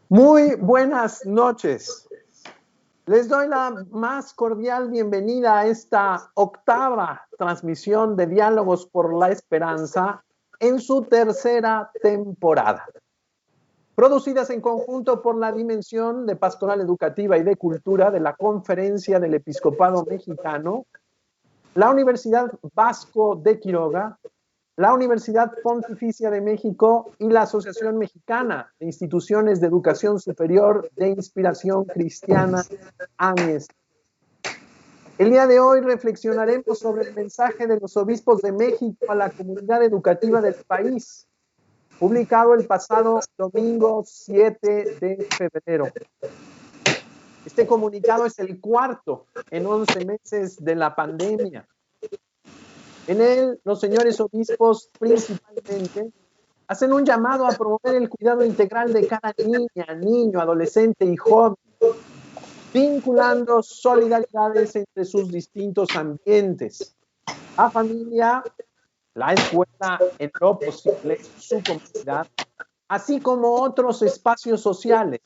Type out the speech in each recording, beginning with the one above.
Muy buenas noches. Les doy la más cordial bienvenida a esta octava transmisión de Diálogos por la Esperanza en su tercera temporada. Producidas en conjunto por la Dimensión de Pastoral Educativa y de Cultura de la Conferencia del Episcopado Mexicano, la Universidad Vasco de Quiroga, la Universidad Pontificia de México y la Asociación Mexicana de Instituciones de Educación Superior de Inspiración Cristiana, AMIES. El día de hoy reflexionaremos sobre el mensaje de los obispos de México a la comunidad educativa del país, publicado el pasado domingo 7 de febrero. Este comunicado es el cuarto en 11 meses de la pandemia. En él, los señores obispos principalmente hacen un llamado a promover el cuidado integral de cada niña, niño, adolescente y joven, vinculando solidaridades entre sus distintos ambientes, la familia, la escuela, en lo posible, su comunidad, así como otros espacios sociales,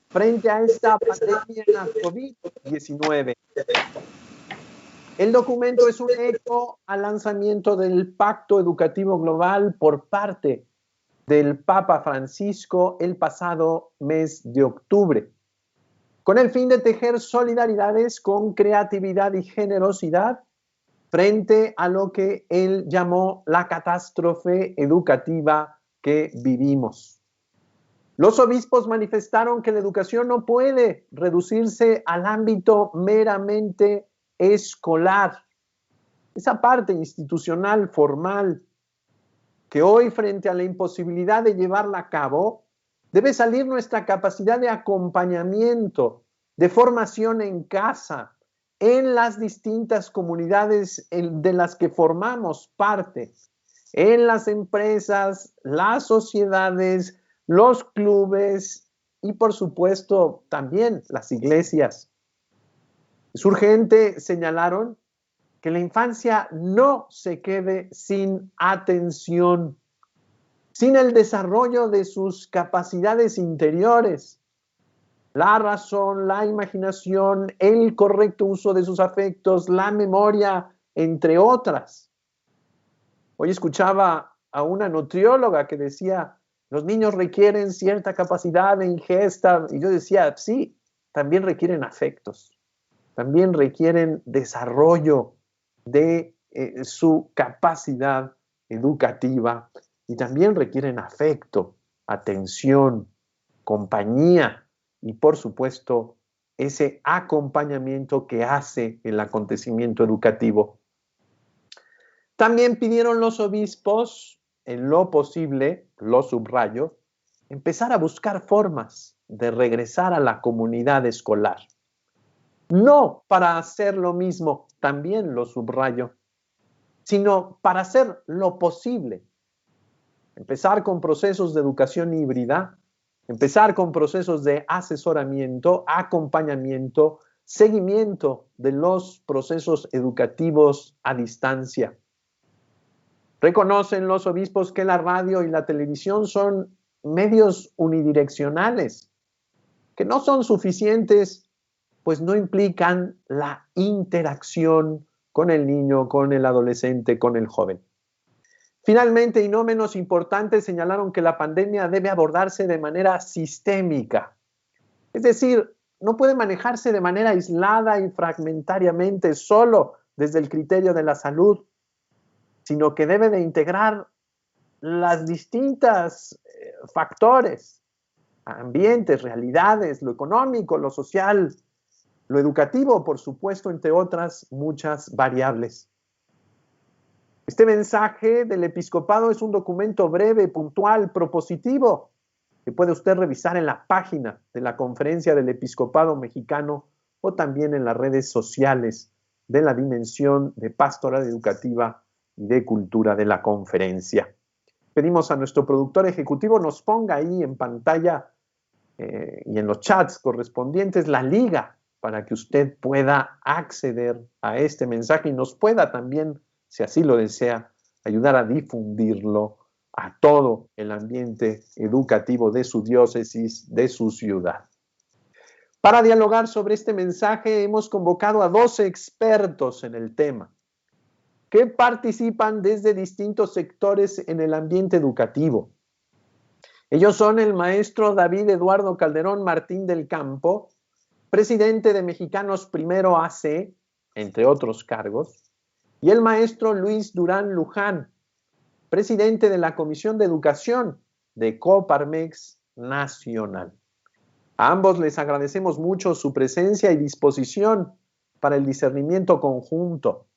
frente a esta pandemia COVID-19. El documento es un eco al lanzamiento del Pacto Educativo Global por parte del Papa Francisco el pasado mes de octubre, con el fin de tejer solidaridades con creatividad y generosidad frente a lo que él llamó la catástrofe educativa que vivimos. Los obispos manifestaron que la educación no puede reducirse al ámbito meramente escolar, esa parte institucional, formal, que hoy, frente a la imposibilidad de llevarla a cabo, debe salir nuestra capacidad de acompañamiento, de formación en casa, en las distintas comunidades de las que formamos parte, en las empresas, las sociedades, los clubes y, por supuesto, también las iglesias. Es urgente, señalaron, que la infancia no se quede sin atención, sin el desarrollo de sus capacidades interiores, la razón, la imaginación, el correcto uso de sus afectos, la memoria, entre otras. Hoy escuchaba a una nutrióloga que decía, los niños requieren cierta capacidad de ingesta, y yo decía, sí, también requieren afectos, también requieren desarrollo de su capacidad educativa y también requieren afecto, atención, compañía y, por supuesto, ese acompañamiento que hace el acontecimiento educativo. También pidieron los obispos, en lo posible, lo subrayo, empezar a buscar formas de regresar a la comunidad escolar. No para hacer lo mismo, también lo subrayo, sino para hacer lo posible. Empezar con procesos de educación híbrida, empezar con procesos de asesoramiento, acompañamiento, seguimiento de los procesos educativos a distancia. Reconocen los obispos que la radio y la televisión son medios unidireccionales, que no son suficientes, pues no implican la interacción con el niño, con el adolescente, con el joven. Finalmente, y no menos importante, señalaron que la pandemia debe abordarse de manera sistémica. Es decir, no puede manejarse de manera aislada y fragmentariamente solo desde el criterio de la salud, sino que debe de integrar las distintas factores, ambientes, realidades, lo económico, lo social, lo educativo, por supuesto, entre otras muchas variables. Este mensaje del episcopado es un documento breve, puntual, propositivo, que puede usted revisar en la página de la Conferencia del Episcopado Mexicano o también en las redes sociales de la Dimensión de Pastoral Educativa y de Cultura de la Conferencia. Pedimos a nuestro productor ejecutivo nos ponga ahí en pantalla y en los chats correspondientes la liga para que usted pueda acceder a este mensaje y nos pueda también, si así lo desea, ayudar a difundirlo a todo el ambiente educativo de su diócesis, de su ciudad. Para dialogar sobre este mensaje hemos convocado a 12 expertos en el tema que participan desde distintos sectores en el ambiente educativo. Ellos son el maestro David Eduardo Calderón Martín del Campo, presidente de Mexicanos Primero AC, entre otros cargos, y el maestro Luis Durán Luján, presidente de la Comisión de Educación de Coparmex Nacional. A ambos les agradecemos mucho su presencia y disposición para el discernimiento conjunto.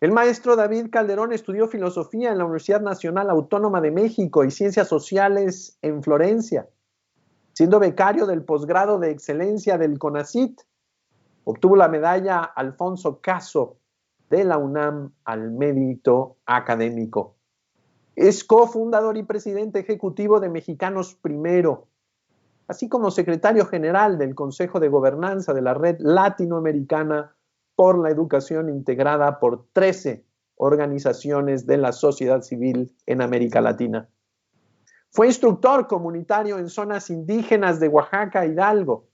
El maestro David Calderón estudió filosofía en la Universidad Nacional Autónoma de México y ciencias sociales en Florencia, siendo becario del posgrado de excelencia del CONACYT. Obtuvo la medalla Alfonso Caso de la UNAM al mérito académico. Es cofundador y presidente ejecutivo de Mexicanos Primero, así como secretario general del Consejo de Gobernanza de la Red Latinoamericana por la Educación integrada por 13 organizaciones de la sociedad civil en América Latina. Fue instructor comunitario en zonas indígenas de Oaxaca, Hidalgo,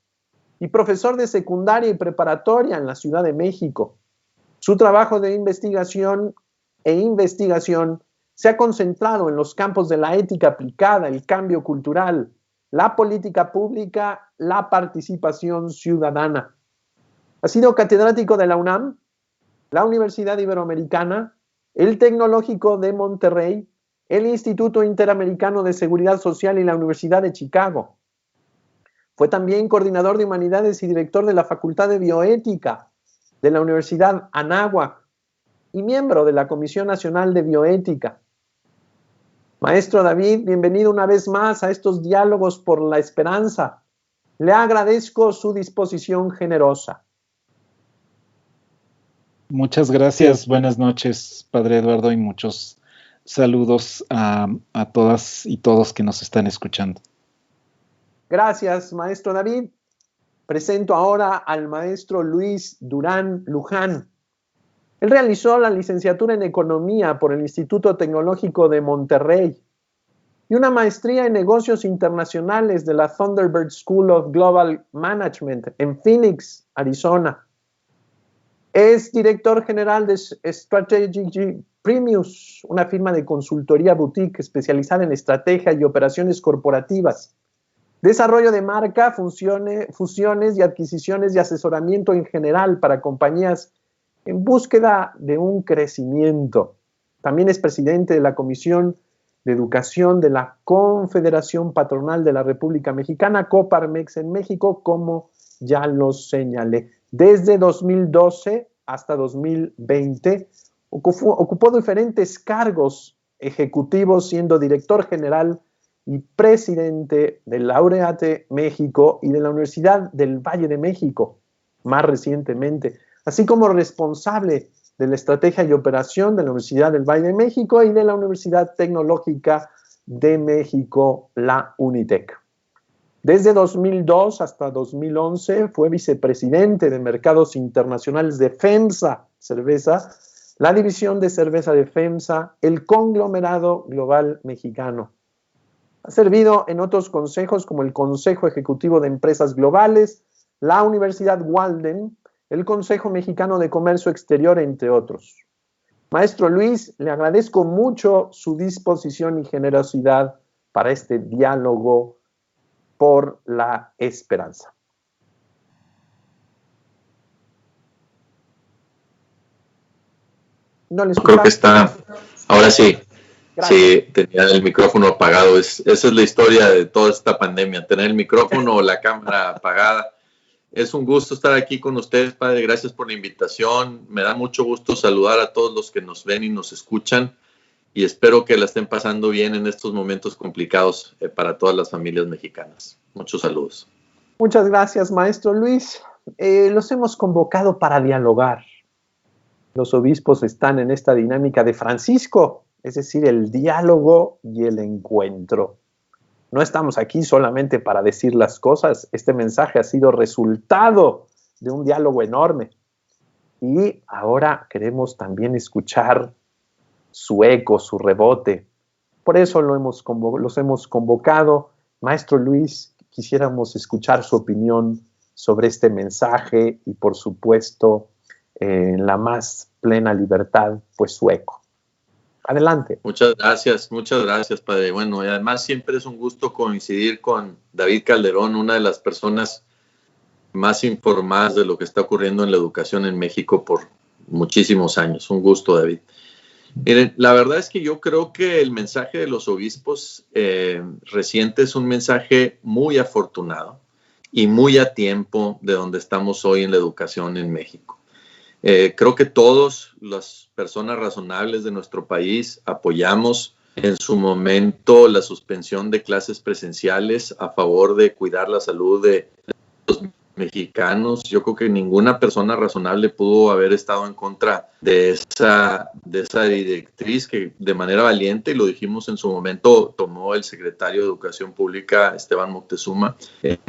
y profesor de secundaria y preparatoria en la Ciudad de México. Su trabajo de investigación se ha concentrado en los campos de la ética aplicada, el cambio cultural, la política pública, la participación ciudadana. Ha sido catedrático de la UNAM, la Universidad Iberoamericana, el Tecnológico de Monterrey, el Instituto Interamericano de Seguridad Social y la Universidad de Chicago. Fue también coordinador de Humanidades y director de la Facultad de Bioética de la Universidad Anáhuac y miembro de la Comisión Nacional de Bioética. Maestro David, bienvenido una vez más a estos diálogos por la esperanza. Le agradezco su disposición generosa. Muchas gracias, buenas noches, Padre Eduardo, y muchos saludos a todas y todos que nos están escuchando. Gracias, maestro David. Presento ahora al maestro Luis Durán Luján. Él realizó la licenciatura en Economía por el Instituto Tecnológico de Monterrey y una maestría en Negocios Internacionales de la Thunderbird School of Global Management en Phoenix, Arizona. Es director general de Strategic Premius, una firma de consultoría boutique especializada en estrategia y operaciones corporativas, desarrollo de marca, fusiones y adquisiciones y asesoramiento en general para compañías en búsqueda de un crecimiento. También es presidente de la Comisión de Educación de la Confederación Patronal de la República Mexicana, Coparmex en México, como ya lo señalé. Desde 2012 hasta 2020 ocupó diferentes cargos ejecutivos, siendo director general y presidente del Laureate México y de la Universidad del Valle de México, más recientemente, así como responsable de la estrategia y operación de la Universidad del Valle de México y de la Universidad Tecnológica de México, la UNITEC. Desde 2002 hasta 2011 fue vicepresidente de Mercados Internacionales de FEMSA Cerveza, la división de cerveza de FEMSA, el conglomerado global mexicano. Ha servido en otros consejos como el Consejo Ejecutivo de Empresas Globales, la Universidad Walden, el Consejo Mexicano de Comercio Exterior, entre otros. Maestro Luis, le agradezco mucho su disposición y generosidad para este diálogo por la esperanza. No le escuchamos. Creo que está. Ahora sí. Gracias. Sí, tenía el micrófono apagado. Esa es la historia de toda esta pandemia, tener el micrófono o la cámara apagada. Es un gusto estar aquí con ustedes, Padre. Gracias por la invitación. Me da mucho gusto saludar a todos los que nos ven y nos escuchan. Y espero que la estén pasando bien en estos momentos complicados para todas las familias mexicanas. Muchos saludos. Muchas gracias, maestro Luis. Los hemos convocado para dialogar. Los obispos están en esta dinámica de Francisco, es decir, el diálogo y el encuentro. No estamos aquí solamente para decir las cosas. Este mensaje ha sido resultado de un diálogo enorme. Y ahora queremos también escuchar su eco, su rebote. Por eso los hemos convocado. Maestro Luis, quisiéramos escuchar su opinión sobre este mensaje y, por supuesto, en la más plena libertad, pues su eco. Adelante. Muchas gracias, padre. Bueno, y además siempre es un gusto coincidir con David Calderón, una de las personas más informadas de lo que está ocurriendo en la educación en México por muchísimos años. Un gusto, David. Miren, la verdad es que yo creo que el mensaje de los obispos reciente es un mensaje muy afortunado y muy a tiempo de donde estamos hoy en la educación en México. Creo que todas las personas razonables de nuestro país apoyamos en su momento la suspensión de clases presenciales a favor de cuidar la salud de los mexicanos. Yo creo que ninguna persona razonable pudo haber estado en contra de esa directriz que de manera valiente, y lo dijimos en su momento, tomó el secretario de Educación Pública, Esteban Moctezuma.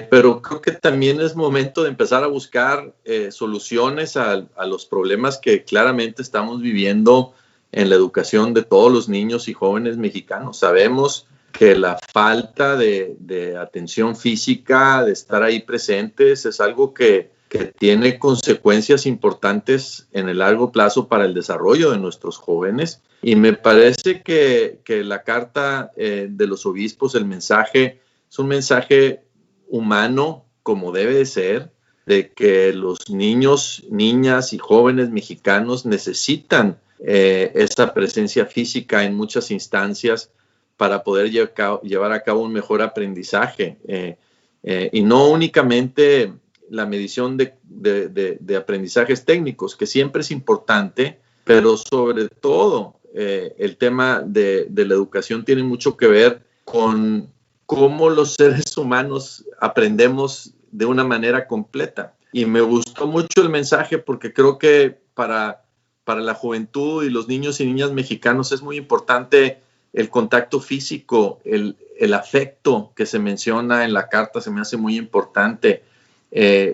Pero creo que también es momento de empezar a buscar soluciones a los problemas que claramente estamos viviendo en la educación de todos los niños y jóvenes mexicanos. Sabemos que la falta de atención física, de estar ahí presentes, es algo que tiene consecuencias importantes en el largo plazo para el desarrollo de nuestros jóvenes. Y me parece que la carta de los obispos, el mensaje, es un mensaje humano, como debe de ser, de que los niños, niñas y jóvenes mexicanos necesitan esa presencia física en muchas instancias para poder llevar a cabo un mejor aprendizaje. Y no únicamente la medición de aprendizajes técnicos, que siempre es importante, pero sobre todo el tema de la educación tiene mucho que ver con cómo los seres humanos aprendemos de una manera completa. Y me gustó mucho el mensaje porque creo que para la juventud y los niños y niñas mexicanos es muy importante el contacto físico, el afecto que se menciona en la carta se me hace muy importante.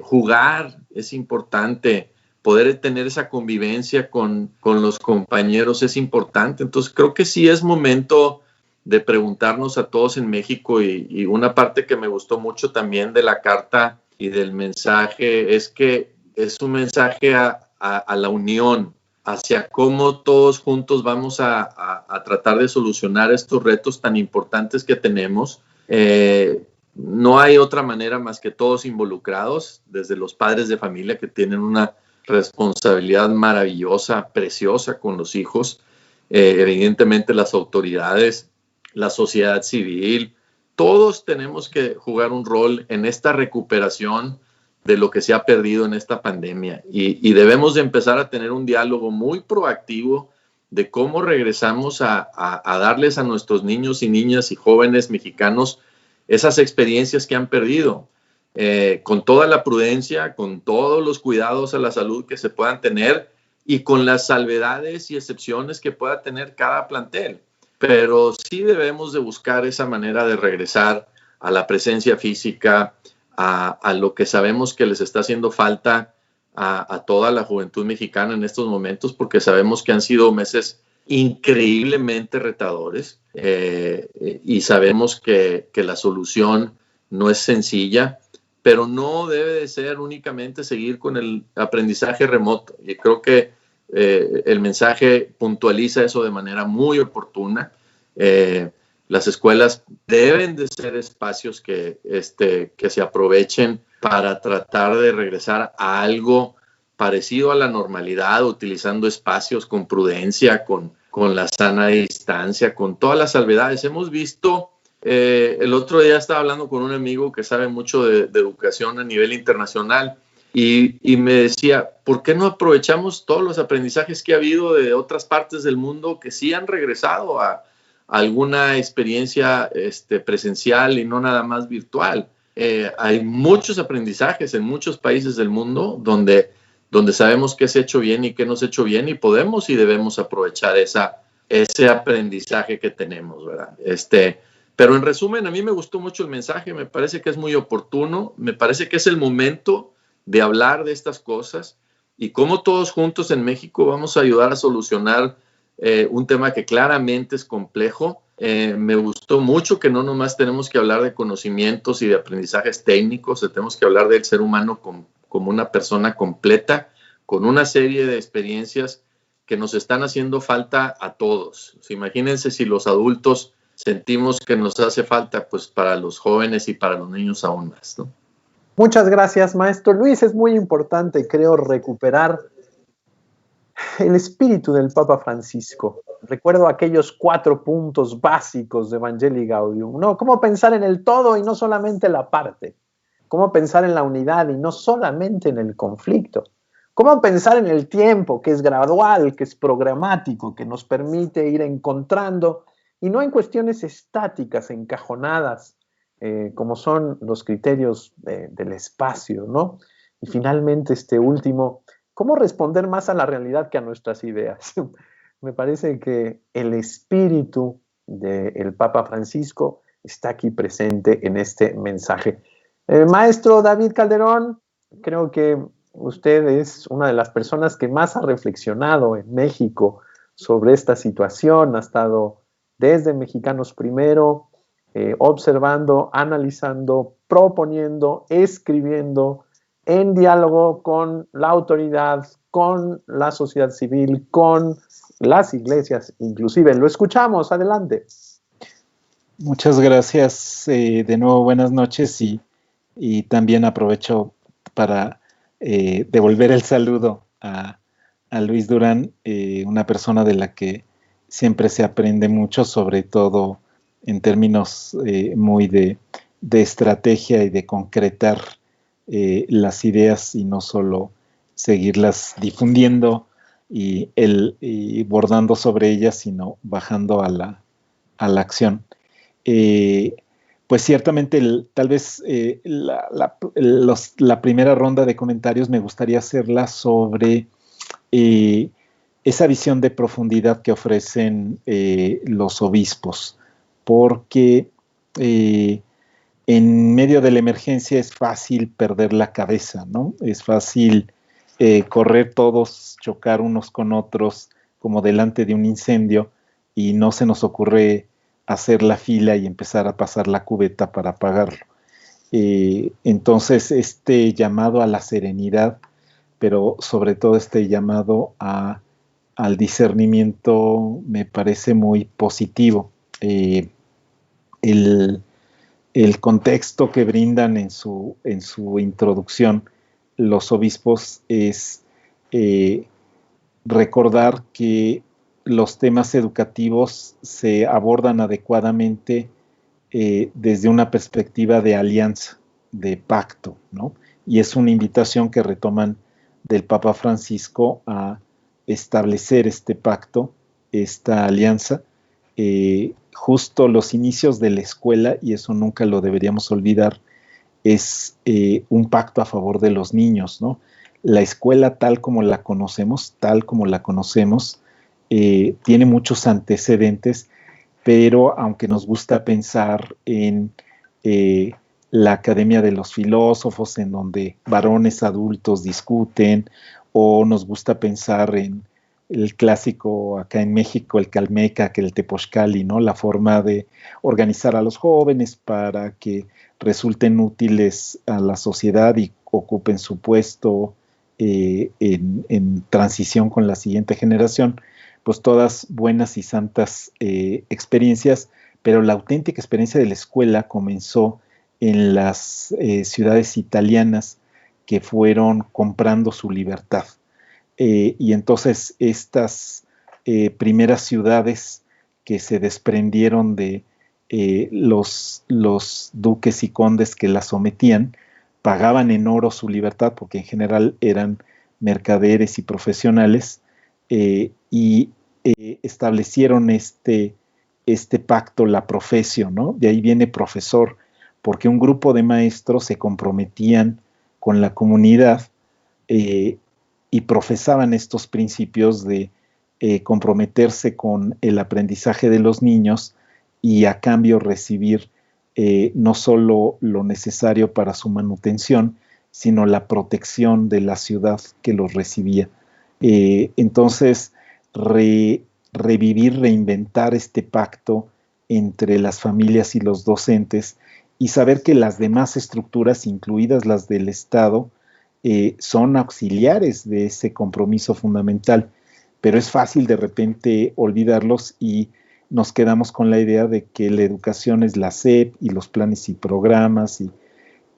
Jugar es importante, poder tener esa convivencia con los compañeros es importante. Entonces creo que sí es momento de preguntarnos a todos en México, y una parte que me gustó mucho también de la carta y del mensaje es que es un mensaje a la unión, hacia cómo todos juntos vamos a tratar de solucionar estos retos tan importantes que tenemos. No hay otra manera más que todos involucrados, desde los padres de familia que tienen una responsabilidad maravillosa, preciosa con los hijos, evidentemente las autoridades, la sociedad civil, todos tenemos que jugar un rol en esta recuperación de lo que se ha perdido en esta pandemia, y debemos de empezar a tener un diálogo muy proactivo de cómo regresamos a darles a nuestros niños y niñas y jóvenes mexicanos esas experiencias que han perdido, con toda la prudencia, con todos los cuidados a la salud que se puedan tener y con las salvedades y excepciones que pueda tener cada plantel. Pero sí debemos de buscar esa manera de regresar a la presencia física, a lo que sabemos que les está haciendo falta a toda la juventud mexicana en estos momentos, porque sabemos que han sido meses increíblemente retadores, y sabemos que la solución no es sencilla, pero no debe de ser únicamente seguir con el aprendizaje remoto. Y creo que el mensaje puntualiza eso de manera muy oportuna. Las escuelas deben de ser espacios que se aprovechen para tratar de regresar a algo parecido a la normalidad, utilizando espacios con prudencia, con la sana distancia, con todas las salvedades. Hemos visto, el otro día estaba hablando con un amigo que sabe mucho de educación a nivel internacional, y me decía, ¿por qué no aprovechamos todos los aprendizajes que ha habido de otras partes del mundo que sí han regresado a alguna experiencia presencial y no nada más virtual? Hay muchos aprendizajes en muchos países del mundo donde sabemos qué se ha hecho bien y qué no se ha hecho bien, y podemos y debemos aprovechar ese aprendizaje que tenemos, ¿verdad? Pero en resumen, a mí me gustó mucho el mensaje, me parece que es muy oportuno, me parece que es el momento de hablar de estas cosas y cómo todos juntos en México vamos a ayudar a solucionar un tema que claramente es complejo. Me gustó mucho que no nomás tenemos que hablar de conocimientos y de aprendizajes técnicos, tenemos que hablar del ser humano como una persona completa, con una serie de experiencias que nos están haciendo falta a todos. Imagínense si los adultos sentimos que nos hace falta, pues para los jóvenes y para los niños aún más, ¿no? Muchas gracias, maestro Luis. Es muy importante, creo, recuperar el espíritu del Papa Francisco. Recuerdo aquellos 4 puntos básicos de Evangelii Gaudium, ¿no? Cómo pensar en el todo y no solamente la parte. Cómo pensar en la unidad y no solamente en el conflicto. Cómo pensar en el tiempo, que es gradual, que es programático, que nos permite ir encontrando, y no en cuestiones estáticas, encajonadas, como son los criterios del espacio, ¿no? Y finalmente, este último, ¿cómo responder más a la realidad que a nuestras ideas? Me parece que el espíritu del Papa Francisco está aquí presente en este mensaje. Maestro David Calderón, creo que usted es una de las personas que más ha reflexionado en México sobre esta situación, ha estado desde Mexicanos Primero, observando, analizando, proponiendo, escribiendo, en diálogo con la autoridad, con la sociedad civil, con las iglesias, inclusive. Lo escuchamos, adelante. Muchas gracias, de nuevo buenas noches y también aprovecho para devolver el saludo a Luis Durán, una persona de la que siempre se aprende mucho, sobre todo en términos muy de estrategia y de concretar las ideas y no solo seguirlas difundiendo y bordando sobre ellas, sino bajando a la acción. Pues ciertamente tal vez la primera ronda de comentarios me gustaría hacerla sobre esa visión de profundidad que ofrecen los obispos, porque en medio de la emergencia es fácil perder la cabeza, ¿no? Es fácil correr todos, chocar unos con otros como delante de un incendio y no se nos ocurre hacer la fila y empezar a pasar la cubeta para apagarlo. Entonces, este llamado a la serenidad, pero sobre todo este llamado al discernimiento me parece muy positivo. El contexto que brindan en su introducción los obispos es recordar que los temas educativos se abordan adecuadamente desde una perspectiva de alianza, de pacto, ¿no? Y es una invitación que retoman del Papa Francisco a establecer este pacto, esta alianza, justo los inicios de la escuela, y eso nunca lo deberíamos olvidar, es un pacto a favor de los niños, ¿no? La escuela tal como la conocemos, tiene muchos antecedentes, pero aunque nos gusta pensar en la Academia de los Filósofos, en donde varones adultos discuten, o nos gusta pensar en el clásico acá en México, el Calmeca, que el Tepochcali, ¿no? La forma de organizar a los jóvenes para que resulten útiles a la sociedad y ocupen su puesto en transición con la siguiente generación, pues todas buenas y santas experiencias, pero la auténtica experiencia de la escuela comenzó en las ciudades italianas que fueron comprando su libertad. Y entonces estas primeras ciudades que se desprendieron de los duques y condes que las sometían, pagaban en oro su libertad, porque en general eran mercaderes y profesionales, y establecieron este pacto, la profesio, ¿no? De ahí viene profesor, porque un grupo de maestros se comprometían con la comunidad y profesaban estos principios de comprometerse con el aprendizaje de los niños y a cambio recibir no solo lo necesario para su manutención, sino la protección de la ciudad que los recibía. Entonces, revivir, reinventar este pacto entre las familias y los docentes y saber que las demás estructuras, incluidas las del Estado, son auxiliares de ese compromiso fundamental, pero es fácil de repente olvidarlos y nos quedamos con la idea de que la educación es la SEP y los planes y programas, y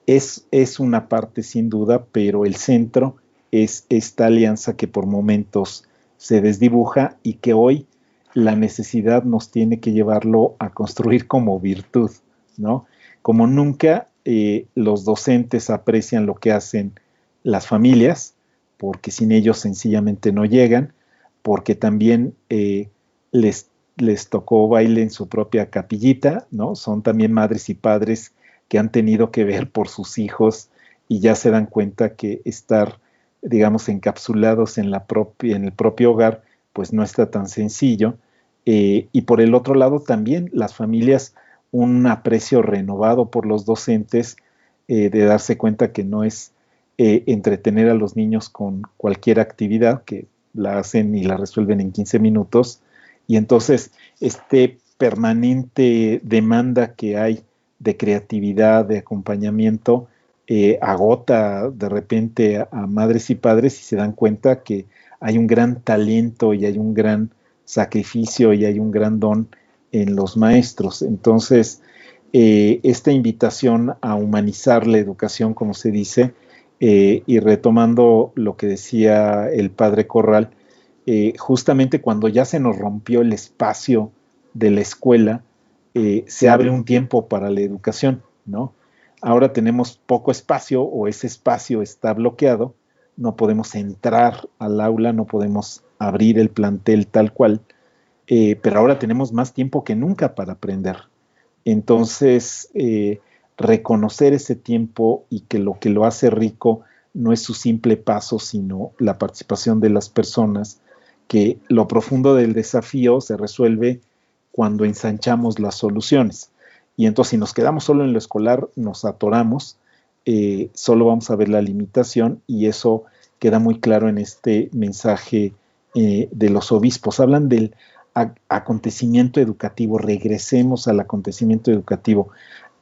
es una parte sin duda, pero el centro es esta alianza que por momentos se desdibuja y que hoy la necesidad nos tiene que llevarlo a construir como virtud, ¿no? Como nunca los docentes aprecian lo que hacen las familias, porque sin ellos sencillamente no llegan, porque también les tocó baile en su propia capillita, ¿no? Son también madres y padres que han tenido que ver por sus hijos y ya se dan cuenta que estar, digamos, encapsulados en el propio hogar, pues no está tan sencillo. Y por el otro lado también las familias, un aprecio renovado por los docentes, de darse cuenta que no es entretener a los niños con cualquier actividad, que la hacen y la resuelven en 15 minutos. Y entonces, permanente demanda que hay de creatividad, de acompañamiento, agota de repente a madres y padres y se dan cuenta que hay un gran talento y hay un gran sacrificio y hay un gran don en los maestros. Entonces, esta invitación a humanizar la educación, como se dice, y retomando lo que decía el padre Corral, justamente cuando ya se nos rompió el espacio de la escuela, se abre un tiempo para la educación, ¿no? Ahora tenemos poco espacio o ese espacio está bloqueado, no podemos entrar al aula, no podemos abrir el plantel tal cual, pero ahora tenemos más tiempo que nunca para aprender. Entonces, reconocer ese tiempo y que lo hace rico no es su simple paso, sino la participación de las personas, que lo profundo del desafío se resuelve cuando ensanchamos las soluciones. Y entonces si nos quedamos solo en lo escolar, nos atoramos, solo vamos a ver la limitación y eso queda muy claro en este mensaje de los obispos. Hablan del acontecimiento educativo, regresemos al acontecimiento educativo.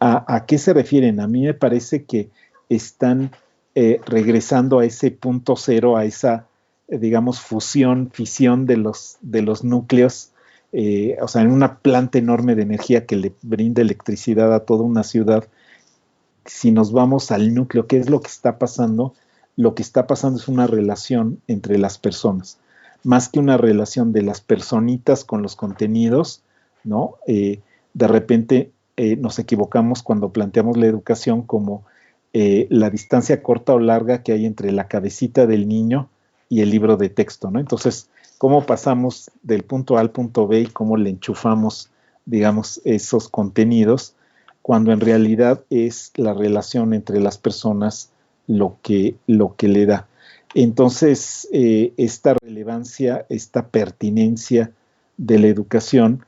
¿A qué se refieren? A mí me parece que están regresando a ese punto cero, a esa, digamos, fusión, fisión de los núcleos, o sea, en una planta enorme de energía que le brinda electricidad a toda una ciudad. Si nos vamos al núcleo, ¿qué es lo que está pasando? Lo que está pasando es una relación entre las personas, más que una relación de las personitas con los contenidos, ¿no? De repente nos equivocamos cuando planteamos la educación como la distancia corta o larga que hay entre la cabecita del niño y el libro de texto, ¿no? Entonces, ¿cómo pasamos del punto A al punto B y cómo le enchufamos, digamos, esos contenidos, cuando en realidad es la relación entre las personas lo que le da? Entonces, esta relevancia, esta pertinencia de la educación,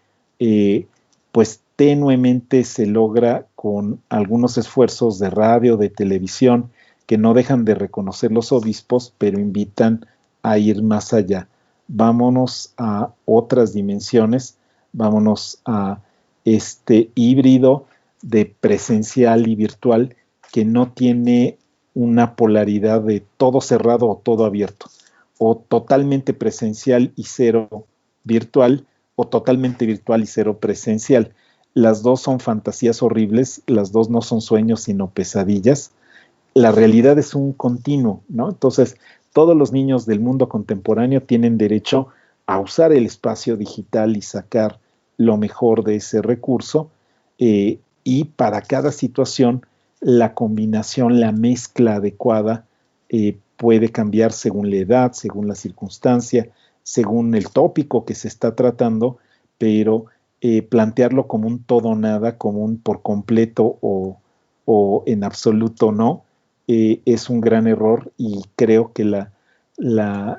pues tenuemente se logra con algunos esfuerzos de radio, de televisión, que no dejan de reconocer los obispos, pero invitan a ir más allá. Vámonos a otras dimensiones, vámonos a este híbrido de presencial y virtual que no tiene una polaridad de todo cerrado o todo abierto, o totalmente presencial y cero virtual, o totalmente virtual y cero presencial. Las dos son fantasías horribles, las dos no son sueños sino pesadillas. La realidad es un continuo, ¿no? Entonces, todos los niños del mundo contemporáneo tienen derecho a usar el espacio digital y sacar lo mejor de ese recurso, y para cada situación la combinación, la mezcla adecuada puede cambiar según la edad, según la circunstancia, según el tópico que se está tratando, pero plantearlo como un todo o nada, como un por completo o en absoluto no, es un gran error y creo que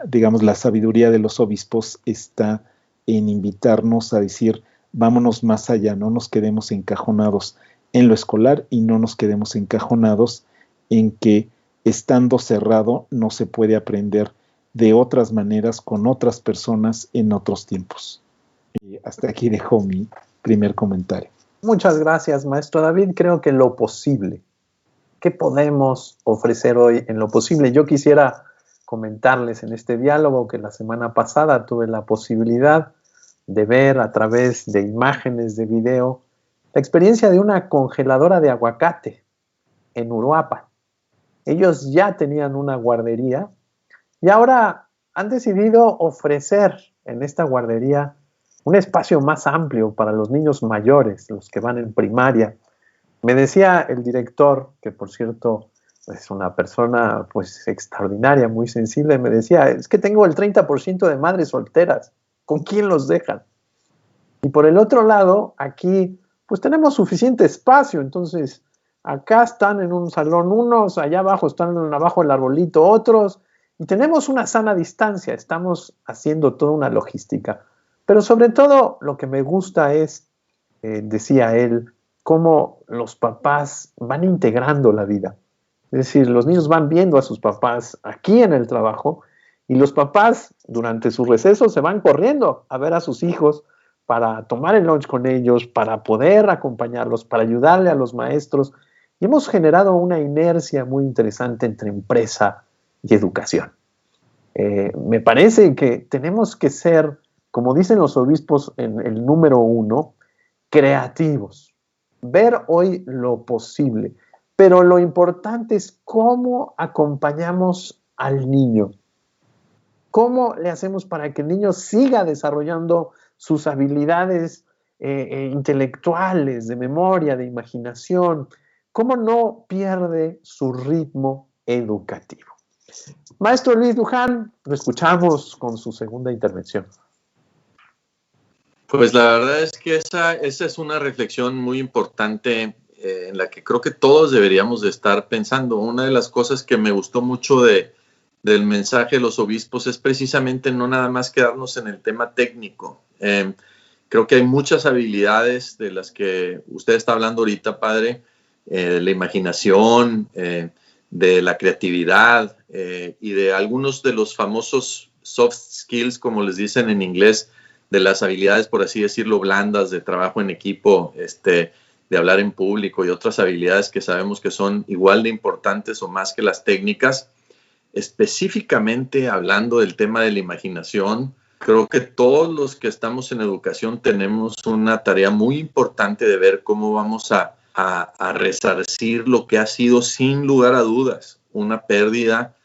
digamos, la sabiduría de los obispos está en invitarnos a decir, vámonos más allá, no nos quedemos encajonados en lo escolar y no nos quedemos encajonados en que estando cerrado no se puede aprender de otras maneras con otras personas en otros tiempos. Y hasta aquí dejo mi primer comentario. Muchas gracias, maestro David. Creo que lo posible. ¿Qué podemos ofrecer hoy en lo posible? Yo quisiera comentarles en este diálogo que la semana pasada tuve la posibilidad de ver a través de imágenes de video la experiencia de una congeladora de aguacate en Uruapan. Ellos ya tenían una guardería y ahora han decidido ofrecer en esta guardería un espacio más amplio para los niños mayores, los que van en primaria. Me decía el director, que por cierto es una persona pues extraordinaria, muy sensible, me decía, es que tengo el 30% de madres solteras, ¿con quién los dejan? Y por el otro lado, aquí pues tenemos suficiente espacio, entonces acá están en un salón unos, allá abajo están abajo del arbolito otros, y tenemos una sana distancia, estamos haciendo toda una logística. Pero sobre todo lo que me gusta es, decía él, cómo los papás van integrando la vida. Es decir, los niños van viendo a sus papás aquí en el trabajo y los papás durante su receso se van corriendo a ver a sus hijos para tomar el lunch con ellos, para poder acompañarlos, para ayudarle a los maestros. Y hemos generado una inercia muy interesante entre empresa y educación. Me parece que tenemos que ser, como dicen los obispos en el número 1, creativos, ver hoy lo posible, pero lo importante es cómo acompañamos al niño, cómo le hacemos para que el niño siga desarrollando sus habilidades intelectuales, de memoria, de imaginación, cómo no pierde su ritmo educativo. Maestro Luis Luján, lo escuchamos con su segunda intervención. Pues la verdad es que esa es una reflexión muy importante en la que creo que todos deberíamos de estar pensando. Una de las cosas que me gustó mucho del mensaje de los obispos es precisamente no nada más quedarnos en el tema técnico. Creo que hay muchas habilidades de las que usted está hablando ahorita, padre, de la imaginación, de la creatividad y de algunos de los famosos soft skills, como les dicen en inglés, de las habilidades, por así decirlo, blandas, de trabajo en equipo, de hablar en público y otras habilidades que sabemos que son igual de importantes o más que las técnicas. Específicamente hablando del tema de la imaginación, creo que todos los que estamos en educación tenemos una tarea muy importante de ver cómo vamos a resarcir lo que ha sido sin lugar a dudas una pérdida,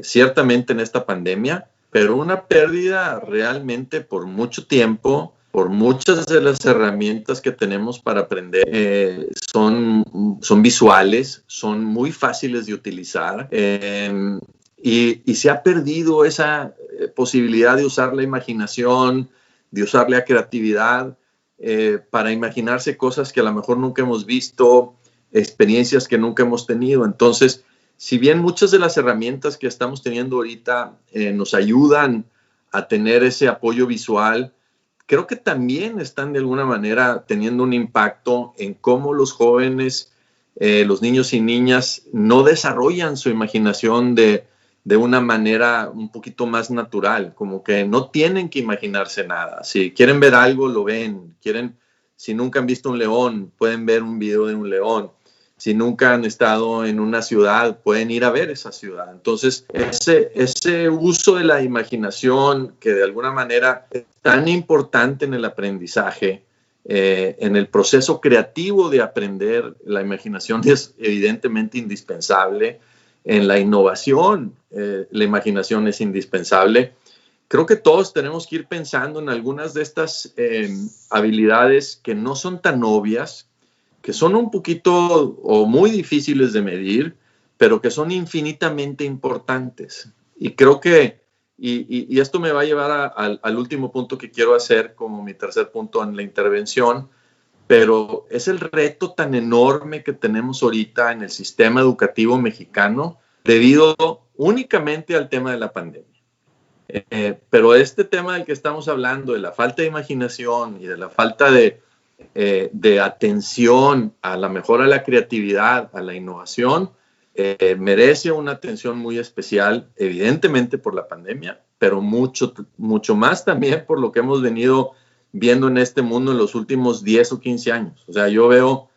ciertamente en esta pandemia, pero una pérdida realmente por mucho tiempo, por muchas de las herramientas que tenemos para aprender son visuales, son muy fáciles de utilizar y se ha perdido esa posibilidad de usar la imaginación, de usar la creatividad para imaginarse cosas que a lo mejor nunca hemos visto, experiencias que nunca hemos tenido. Entonces, si bien muchas de las herramientas que estamos teniendo ahorita nos ayudan a tener ese apoyo visual, creo que también están de alguna manera teniendo un impacto en cómo los jóvenes, los niños y niñas no desarrollan su imaginación de una manera un poquito más natural, como que no tienen que imaginarse nada. Si quieren ver algo, lo ven. Si nunca han visto un león, pueden ver un video de un león. Si nunca han estado en una ciudad, pueden ir a ver esa ciudad. Entonces, ese uso de la imaginación, que de alguna manera es tan importante en el aprendizaje, en el proceso creativo de aprender, la imaginación es evidentemente indispensable. En la innovación, la imaginación es indispensable. Creo que todos tenemos que ir pensando en algunas de estas habilidades que no son tan obvias, que son un poquito o muy difíciles de medir, pero que son infinitamente importantes. Y creo que, y esto me va a llevar al último punto que quiero hacer como mi tercer punto en la intervención, pero es el reto tan enorme que tenemos ahorita en el sistema educativo mexicano debido únicamente al tema de la pandemia. Pero este tema del que estamos hablando, de la falta de imaginación y de la falta de atención a la mejora de la creatividad, a la innovación, merece una atención muy especial, evidentemente por la pandemia, pero mucho más también por lo que hemos venido viendo en este mundo en los últimos 10 o 15 años. O sea, yo veo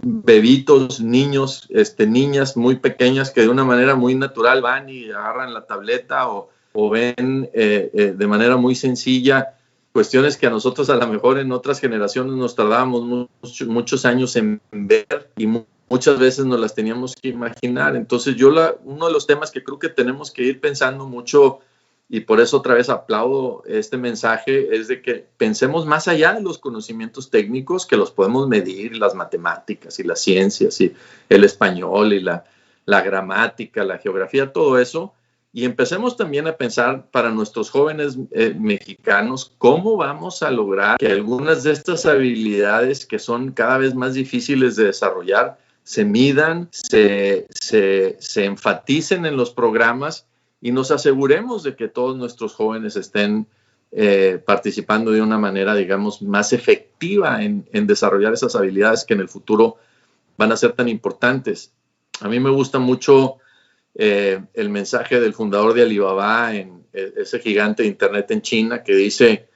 bebitos, niños, niñas muy pequeñas que de una manera muy natural van y agarran la tableta o ven de manera muy sencilla cuestiones que a nosotros a lo mejor en otras generaciones nos tardábamos muchos años en ver y muchas veces nos las teníamos que imaginar. Entonces uno de los temas que creo que tenemos que ir pensando mucho, y por eso otra vez aplaudo este mensaje, es de que pensemos más allá de los conocimientos técnicos que los podemos medir, las matemáticas y las ciencias y el español y la gramática, la geografía, todo eso, y empecemos también a pensar para nuestros jóvenes mexicanos cómo vamos a lograr que algunas de estas habilidades que son cada vez más difíciles de desarrollar se midan, se enfaticen en los programas y nos aseguremos de que todos nuestros jóvenes estén participando de una manera, digamos, más efectiva en desarrollar esas habilidades que en el futuro van a ser tan importantes. A mí me gusta mucho el mensaje del fundador de Alibaba, ese gigante de Internet en China, que dice,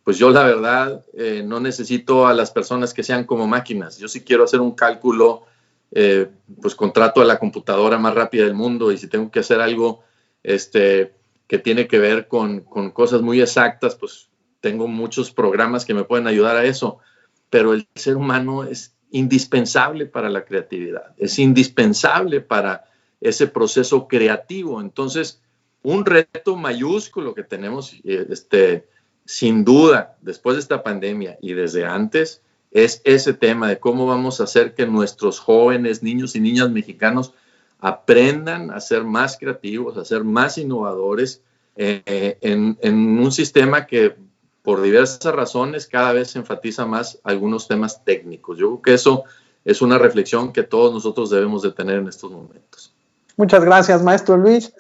pues yo la verdad no necesito a las personas que sean como máquinas. Yo sí quiero hacer un cálculo, pues contrato a la computadora más rápida del mundo, y si tengo que hacer algo que tiene que ver con cosas muy exactas, pues tengo muchos programas que me pueden ayudar a eso. Pero el ser humano es indispensable para la creatividad, es indispensable para ese proceso creativo. Entonces, un reto mayúsculo que tenemos, sin duda, después de esta pandemia y desde antes, es ese tema de cómo vamos a hacer que nuestros jóvenes, niños y niñas mexicanos aprendan a ser más creativos, a ser más innovadores en un sistema que por diversas razones cada vez se enfatiza más algunos temas técnicos. Yo creo que eso es una reflexión que todos nosotros debemos de tener en estos momentos. Muchas gracias, maestro Luis.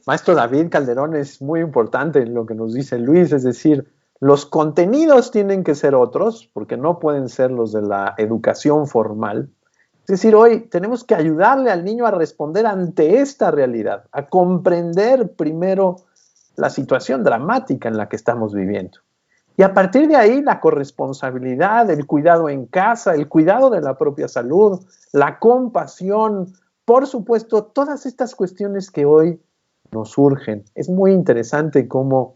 Maestro David Calderón, es muy importante lo que nos dice Luis, es decir, los contenidos tienen que ser otros, porque no pueden ser los de la educación formal. Es decir, hoy tenemos que ayudarle al niño a responder ante esta realidad, a comprender primero la situación dramática en la que estamos viviendo. Y a partir de ahí, la corresponsabilidad, el cuidado en casa, el cuidado de la propia salud, la compasión, por supuesto, todas estas cuestiones que hoy nos surgen. Es muy interesante cómo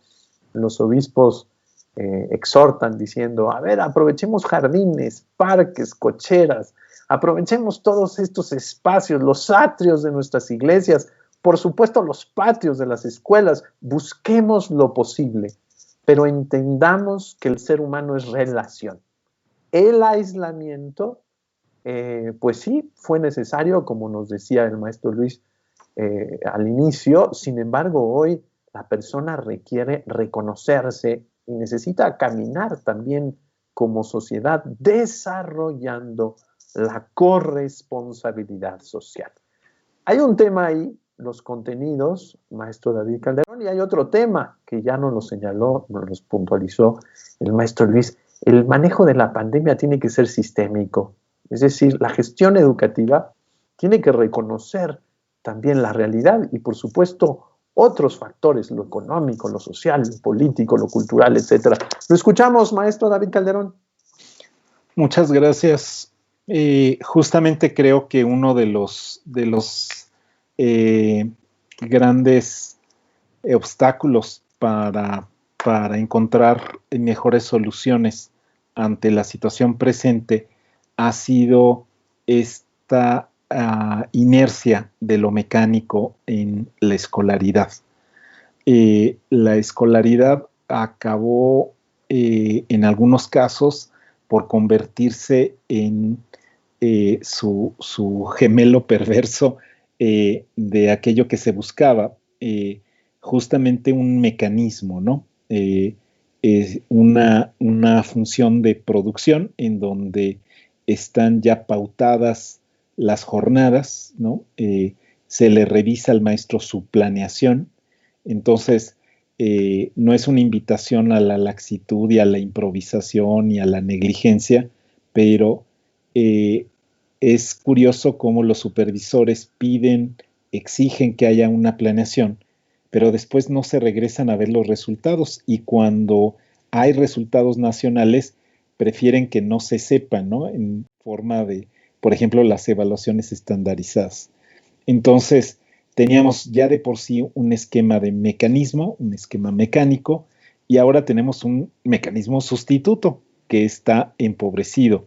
los obispos exhortan diciendo, a ver, aprovechemos jardines, parques, cocheras, aprovechemos todos estos espacios, los atrios de nuestras iglesias, por supuesto los patios de las escuelas, busquemos lo posible, pero entendamos que el ser humano es relación. El aislamiento, pues sí, fue necesario, como nos decía el maestro Luis al inicio. Sin embargo, hoy la persona requiere reconocerse y necesita caminar también como sociedad desarrollando la corresponsabilidad social. Hay un tema ahí, los contenidos, maestro David Calderón, y hay otro tema que ya nos lo señaló, nos lo puntualizó el maestro Luis. El manejo de la pandemia tiene que ser sistémico, es decir, la gestión educativa tiene que reconocer también la realidad y, por supuesto, otros factores, lo económico, lo social, lo político, lo cultural, etcétera. Lo escuchamos, maestro David Calderón. Muchas gracias. Justamente creo que uno de los grandes obstáculos para encontrar mejores soluciones ante la situación presente ha sido esta inercia de lo mecánico en la escolaridad. La escolaridad acabó en algunos casos por convertirse en su gemelo perverso de aquello que se buscaba, justamente un mecanismo, ¿no? Una función de producción en donde están ya pautadas las jornadas, ¿no? Se le revisa al maestro su planeación, entonces no es una invitación a la laxitud y a la improvisación y a la negligencia, pero es curioso cómo los supervisores exigen que haya una planeación, pero después no se regresan a ver los resultados, y cuando hay resultados nacionales, prefieren que no se sepan, ¿no? En forma de, por ejemplo, las evaluaciones estandarizadas. Entonces, teníamos ya de por sí un esquema de mecanismo, un esquema mecánico, y ahora tenemos un mecanismo sustituto que está empobrecido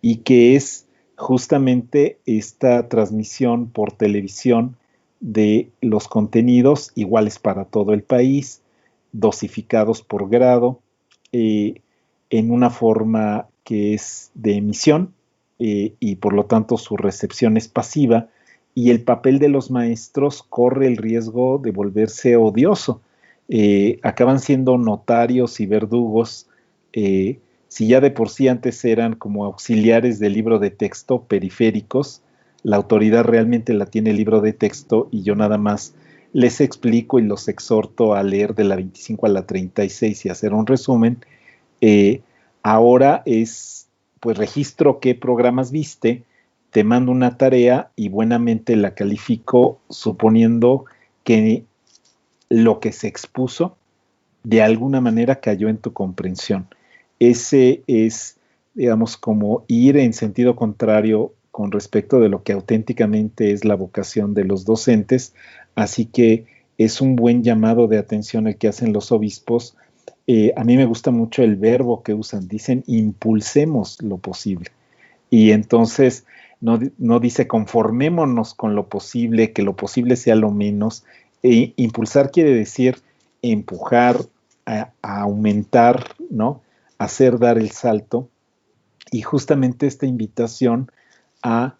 y que es justamente esta transmisión por televisión de los contenidos iguales para todo el país, dosificados por grado, eh, en una forma que es de emisión y por lo tanto su recepción es pasiva, y el papel de los maestros corre el riesgo de volverse odioso. Acaban siendo notarios y verdugos. Si ya de por sí antes eran como auxiliares del libro de texto, periféricos, la autoridad realmente la tiene el libro de texto y yo nada más les explico y los exhorto a leer de la 25 a la 36 y hacer un resumen. eh, Ahora es, pues registro qué programas viste, te mando una tarea y buenamente la califico suponiendo que lo que se expuso de alguna manera cayó en tu comprensión. Ese es, digamos, como ir en sentido contrario con respecto de lo que auténticamente es la vocación de los docentes, así que es un buen llamado de atención el que hacen los obispos. A mí me gusta mucho el verbo que usan, dicen impulsemos lo posible. Y entonces no dice conformémonos con lo posible, que lo posible sea lo menos. Impulsar quiere decir empujar, a aumentar, ¿no? Hacer dar el salto. Y justamente esta invitación a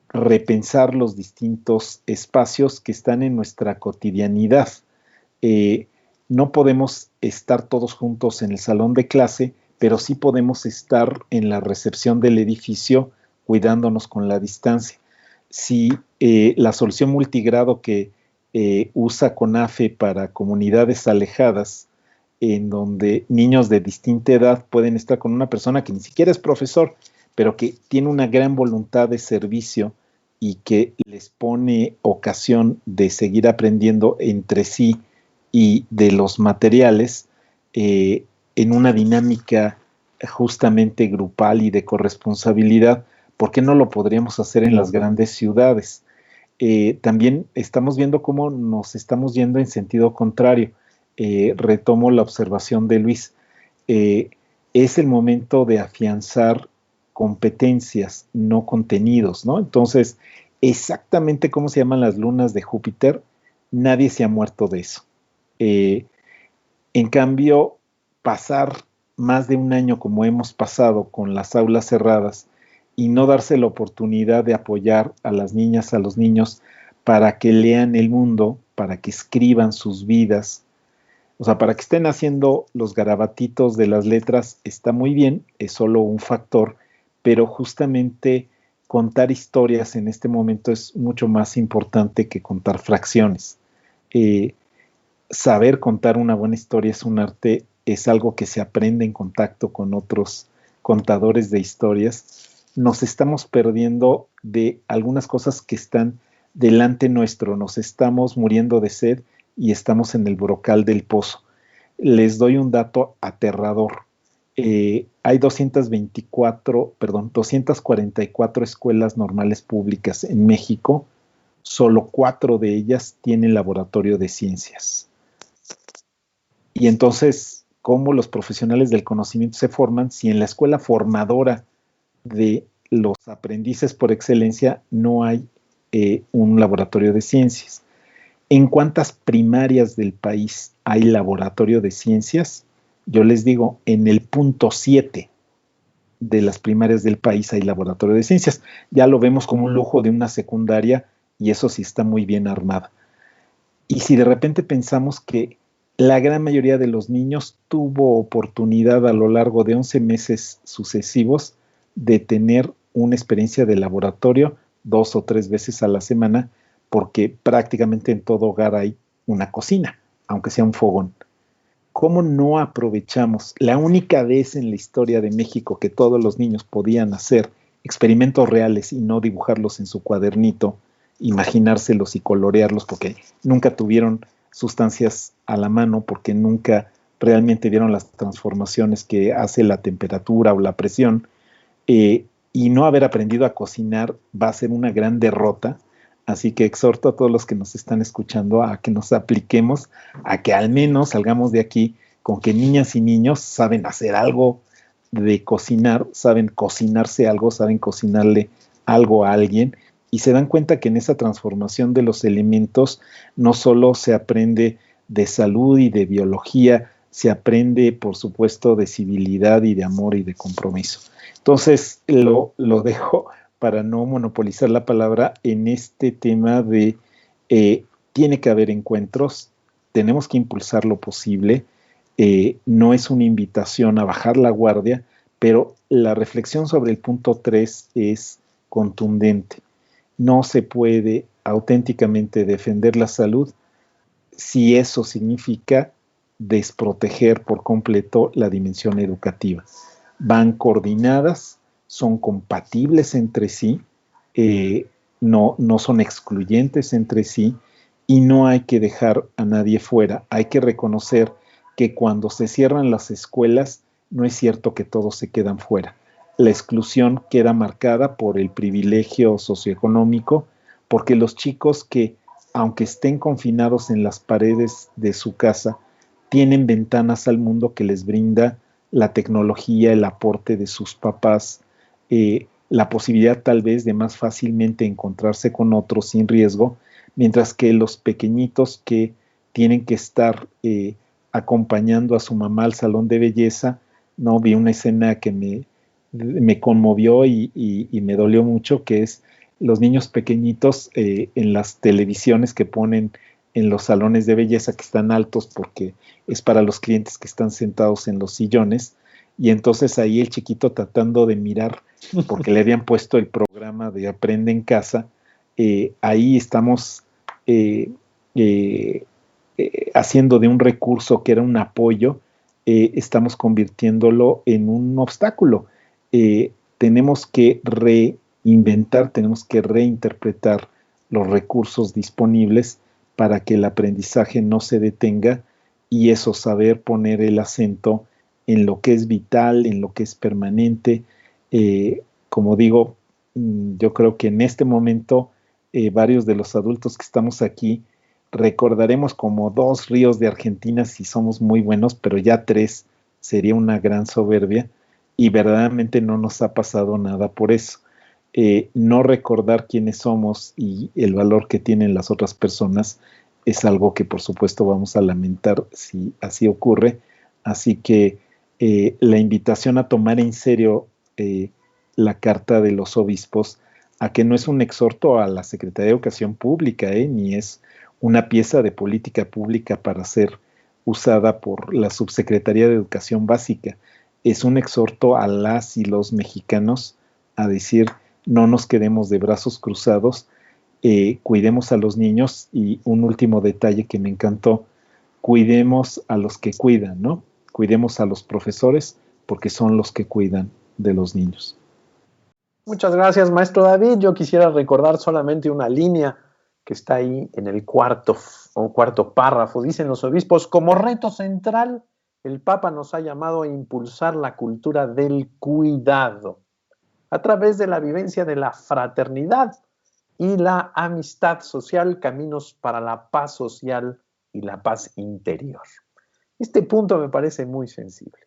repensar los distintos espacios que están en nuestra cotidianidad. Eh, no podemos estar todos juntos en el salón de clase, pero sí podemos estar en la recepción del edificio cuidándonos con la distancia. Si la solución multigrado que usa CONAFE para comunidades alejadas, en donde niños de distinta edad pueden estar con una persona que ni siquiera es profesor, pero que tiene una gran voluntad de servicio y que les pone ocasión de seguir aprendiendo entre sí y de los materiales en una dinámica justamente grupal y de corresponsabilidad. ¿Por qué no lo podríamos hacer en las grandes ciudades? También estamos viendo cómo nos estamos yendo en sentido contrario. Retomo la observación de Luis. Eh, es el momento de afianzar competencias, no contenidos, ¿no? Entonces, exactamente cómo se llaman las lunas de Júpiter, nadie se ha muerto de eso. Eh, en cambio, pasar más de un año como hemos pasado con las aulas cerradas y no darse la oportunidad de apoyar a las niñas, a los niños, para que lean el mundo, para que escriban sus vidas, o sea, para que estén haciendo los garabatitos de las letras está muy bien, es solo un factor, pero justamente contar historias en este momento es mucho más importante que contar fracciones. Eh, Saber contar una buena historia es un arte, es algo que se aprende en contacto con otros contadores de historias. Nos estamos perdiendo de algunas cosas que están delante nuestro, nos estamos muriendo de sed y estamos en el brocal del pozo. Les doy un dato aterrador. Hay 244 escuelas normales públicas en México, solo 4 de ellas tienen laboratorio de ciencias. Y entonces, ¿cómo los profesionales del conocimiento se forman si en la escuela formadora de los aprendices por excelencia no hay un laboratorio de ciencias? ¿En cuántas primarias del país hay laboratorio de ciencias? Yo les digo, en el 0.7 de las primarias del país hay laboratorio de ciencias. Ya lo vemos como un lujo de una secundaria y eso sí está muy bien armada. Y si de repente pensamos que la gran mayoría de los niños tuvo oportunidad a lo largo de 11 meses sucesivos de tener una experiencia de laboratorio 2 o 3 veces a la semana, porque prácticamente en todo hogar hay una cocina, aunque sea un fogón. ¿Cómo no aprovechamos la única vez en la historia de México que todos los niños podían hacer experimentos reales y no dibujarlos en su cuadernito, imaginárselos y colorearlos porque nunca tuvieron sustancias a la mano, porque nunca realmente vieron las transformaciones que hace la temperatura o la presión, y no haber aprendido a cocinar va a ser una gran derrota. Así que exhorto a todos los que nos están escuchando a que nos apliquemos, a que al menos salgamos de aquí con que niñas y niños saben hacer algo de cocinar, saben cocinarse algo, saben cocinarle algo a alguien, y se dan cuenta que en esa transformación de los elementos no solo se aprende de salud y de biología, se aprende, por supuesto, de civilidad y de amor y de compromiso. Entonces, lo dejo para no monopolizar la palabra en este tema de tiene que haber encuentros, tenemos que impulsar lo posible, no es una invitación a bajar la guardia, pero la reflexión sobre el punto 3 es contundente. No se puede auténticamente defender la salud si eso significa desproteger por completo la dimensión educativa. Van coordinadas, son compatibles entre sí, no son excluyentes entre sí, y no hay que dejar a nadie fuera. Hay que reconocer que cuando se cierran las escuelas, no es cierto que todos se quedan fuera. La exclusión queda marcada por el privilegio socioeconómico, porque los chicos que, aunque estén confinados en las paredes de su casa, tienen ventanas al mundo que les brinda la tecnología, el aporte de sus papás, la posibilidad tal vez de más fácilmente encontrarse con otros sin riesgo, mientras que los pequeñitos que tienen que estar acompañando a su mamá al salón de belleza, no vi una escena que me conmovió y me dolió mucho, que es los niños pequeñitos en las televisiones que ponen en los salones de belleza, que están altos porque es para los clientes que están sentados en los sillones, y entonces ahí el chiquito tratando de mirar, porque le habían puesto el programa de Aprende en Casa, ahí estamos haciendo de un recurso que era un apoyo, estamos convirtiéndolo en un obstáculo. Tenemos que reinventar, tenemos que reinterpretar los recursos disponibles para que el aprendizaje no se detenga, y eso, saber poner el acento en lo que es vital, en lo que es permanente. Como digo, yo creo que en este momento varios de los adultos que estamos aquí recordaremos como 2 ríos de Argentina si somos muy buenos, pero ya 3 sería una gran soberbia, y verdaderamente no nos ha pasado nada por eso. No recordar quiénes somos y el valor que tienen las otras personas es algo que por supuesto vamos a lamentar si así ocurre. Así que la invitación a tomar en serio la carta de los obispos, a que no es un exhorto a la Secretaría de Educación Pública, ni es una pieza de política pública para ser usada por la Subsecretaría de Educación Básica. Es un exhorto a las y los mexicanos a decir: no nos quedemos de brazos cruzados, cuidemos a los niños, y un último detalle que me encantó: cuidemos a los que cuidan, ¿no? Cuidemos a los profesores, porque son los que cuidan de los niños. Muchas gracias, maestro David. Yo quisiera recordar solamente una línea que está ahí en el cuarto párrafo. Dicen los obispos: como reto central, el Papa nos ha llamado a impulsar la cultura del cuidado a través de la vivencia de la fraternidad y la amistad social, caminos para la paz social y la paz interior. Este punto me parece muy sensible.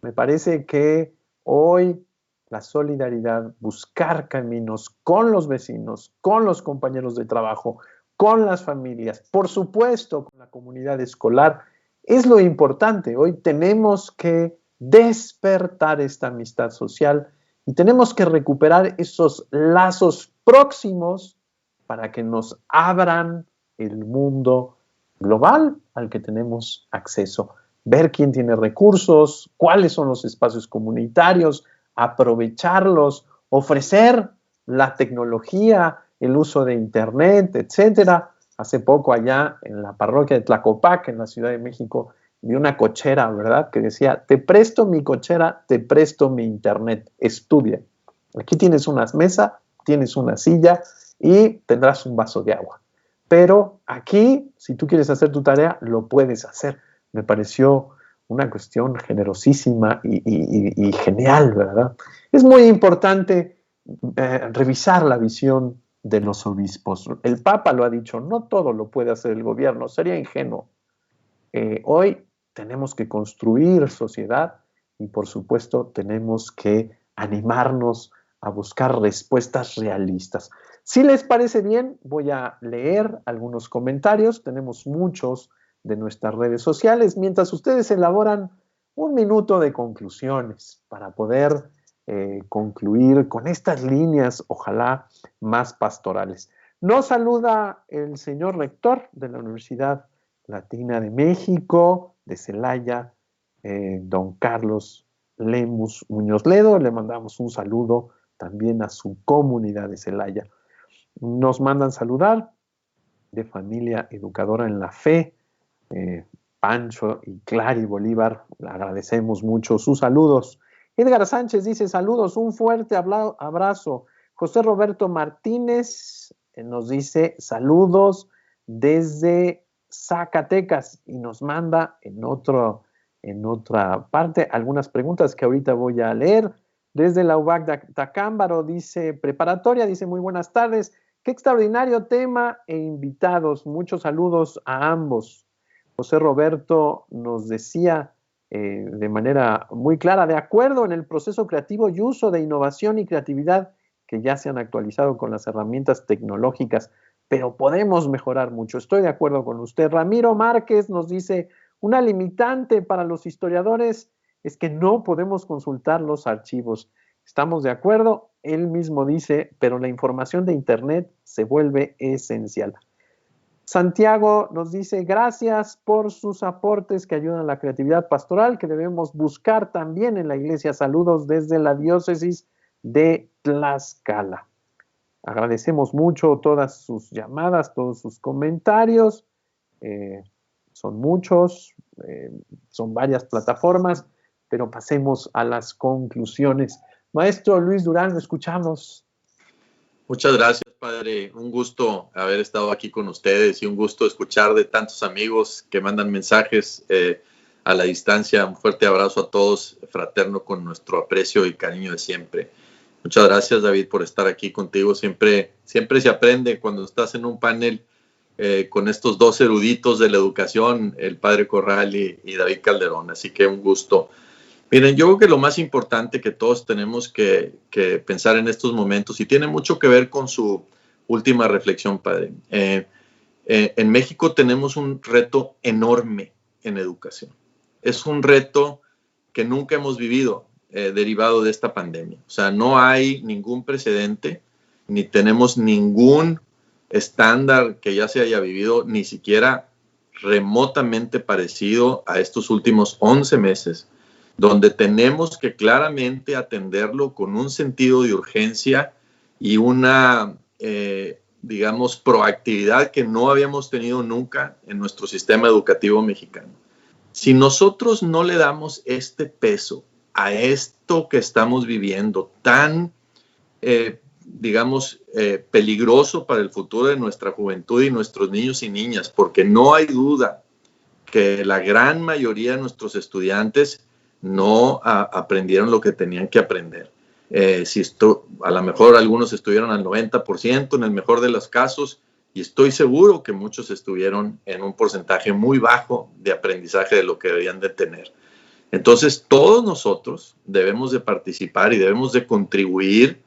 Me parece que hoy la solidaridad, buscar caminos con los vecinos, con los compañeros de trabajo, con las familias, por supuesto con la comunidad escolar, es lo importante. Hoy tenemos que despertar esta amistad social y tenemos que recuperar esos lazos próximos para que nos abran el mundo global al que tenemos acceso. Ver quién tiene recursos, cuáles son los espacios comunitarios, aprovecharlos, ofrecer la tecnología, el uso de internet, etcétera. Hace poco allá en la parroquia de Tlacopac, en la Ciudad de México, vi una cochera, ¿verdad?, que decía: te presto mi cochera, te presto mi internet, estudia. Aquí tienes una mesa, tienes una silla y tendrás un vaso de agua. Pero aquí, si tú quieres hacer tu tarea, lo puedes hacer. Me pareció una cuestión generosísima y genial, ¿verdad? Es muy importante revisar la visión de los obispos. El Papa lo ha dicho, no todo lo puede hacer el gobierno, sería ingenuo. Hoy tenemos que construir sociedad y por supuesto tenemos que animarnos a buscar respuestas realistas. Si les parece bien, voy a leer algunos comentarios. Tenemos muchos de nuestras redes sociales, mientras ustedes elaboran un minuto de conclusiones para poder concluir con estas líneas, ojalá más pastorales. Nos saluda el señor rector de la Universidad Latina de México, de Celaya, don Carlos Lemus Muñoz Ledo. Le mandamos un saludo también a su comunidad de Celaya. Nos mandan saludar de Familia Educadora en la Fe, Pancho y Clary Bolívar. Le agradecemos mucho sus saludos. Edgar Sánchez dice saludos, un fuerte abrazo. José Roberto Martínez nos dice saludos desde Zacatecas y nos manda en otra parte algunas preguntas que ahorita voy a leer. Desde la UBAC de Tacámbaro dice preparatoria, dice muy buenas tardes, qué extraordinario tema e invitados, muchos saludos a ambos. José Roberto nos decía de manera muy clara, de acuerdo en el proceso creativo y uso de innovación y creatividad que ya se han actualizado con las herramientas tecnológicas, pero podemos mejorar mucho. Estoy de acuerdo con usted. Ramiro Márquez nos dice, una limitante para los historiadores es que no podemos consultar los archivos. Estamos de acuerdo, él mismo dice, pero la información de Internet se vuelve esencial. Santiago nos dice, gracias por sus aportes que ayudan a la creatividad pastoral que debemos buscar también en la iglesia. Saludos desde la diócesis de Tlaxcala. Agradecemos mucho todas sus llamadas, todos sus comentarios. Son muchos, son varias plataformas, pero pasemos a las conclusiones. Maestro Luis Durán, lo escuchamos. Muchas gracias, padre. Un gusto haber estado aquí con ustedes y un gusto escuchar de tantos amigos que mandan mensajes a la distancia. Un fuerte abrazo a todos, fraterno, con nuestro aprecio y cariño de siempre. Muchas gracias, David, por estar aquí contigo. Siempre se aprende cuando estás en un panel con estos dos eruditos de la educación, el padre Corral y David Calderón. Así que un gusto. Miren, yo creo que lo más importante que todos tenemos que pensar en estos momentos, y tiene mucho que ver con su última reflexión, padre. En México tenemos un reto enorme en educación. Es un reto que nunca hemos vivido derivado de esta pandemia. O sea, no hay ningún precedente, ni tenemos ningún estándar que ya se haya vivido, ni siquiera remotamente parecido a estos últimos 11 meses, donde tenemos que claramente atenderlo con un sentido de urgencia y una, digamos, proactividad que no habíamos tenido nunca en nuestro sistema educativo mexicano. Si nosotros no le damos este peso a esto que estamos viviendo tan, digamos, peligroso para el futuro de nuestra juventud y nuestros niños y niñas, porque no hay duda que la gran mayoría de nuestros estudiantes no aprendieron lo que tenían que aprender. A lo mejor algunos estuvieron al 90%, en el mejor de los casos, y estoy seguro que muchos estuvieron en un porcentaje muy bajo de aprendizaje de lo que deberían de tener. Entonces, todos nosotros debemos de participar y debemos de contribuir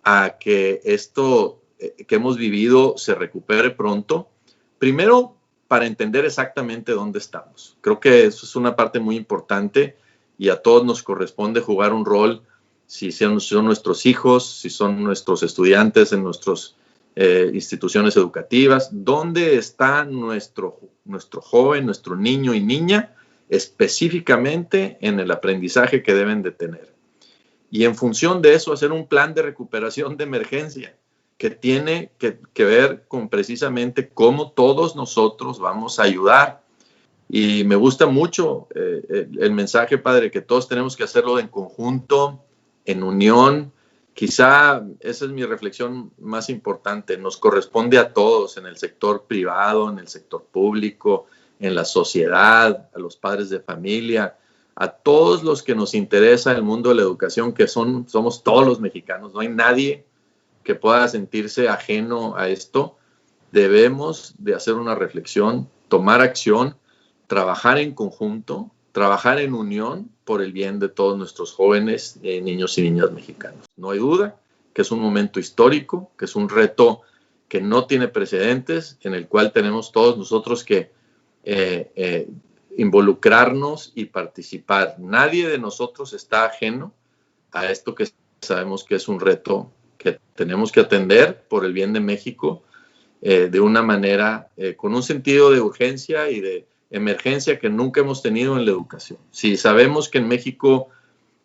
a que esto que hemos vivido se recupere pronto. Primero, para entender exactamente dónde estamos. Creo que eso es una parte muy importante y a todos nos corresponde jugar un rol, si son nuestros hijos, si son nuestros estudiantes en nuestras instituciones educativas, dónde está nuestro joven, nuestro niño y niña, específicamente en el aprendizaje que deben de tener. Y en función de eso, hacer un plan de recuperación de emergencia que tiene que ver con precisamente cómo todos nosotros vamos a ayudar. Y me gusta mucho el mensaje, padre, que todos tenemos que hacerlo en conjunto, en unión. Quizá esa es mi reflexión más importante. Nos corresponde a todos, en el sector privado, en el sector público, en la sociedad, a los padres de familia, a todos los que nos interesa el mundo de la educación, que somos todos los mexicanos. No hay nadie que pueda sentirse ajeno a esto. Debemos de hacer una reflexión, tomar acción, trabajar en conjunto, trabajar en unión por el bien de todos nuestros jóvenes, niños y niñas mexicanos. No hay duda que es un momento histórico, que es un reto que no tiene precedentes, en el cual tenemos todos nosotros que involucrarnos y participar. Nadie de nosotros está ajeno a esto, que sabemos que es un reto que tenemos que atender por el bien de México, de una manera, con un sentido de urgencia y de emergencia que nunca hemos tenido en la educación. Si sabemos que en México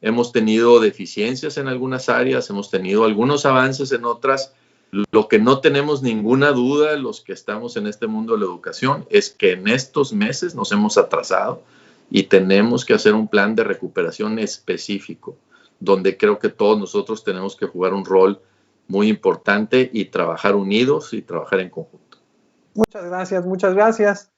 hemos tenido deficiencias en algunas áreas, hemos tenido algunos avances en otras, lo que no tenemos ninguna duda los que estamos en este mundo de la educación es que en estos meses nos hemos atrasado y tenemos que hacer un plan de recuperación específico, donde creo que todos nosotros tenemos que jugar un rol muy importante y trabajar unidos y trabajar en conjunto. Muchas gracias,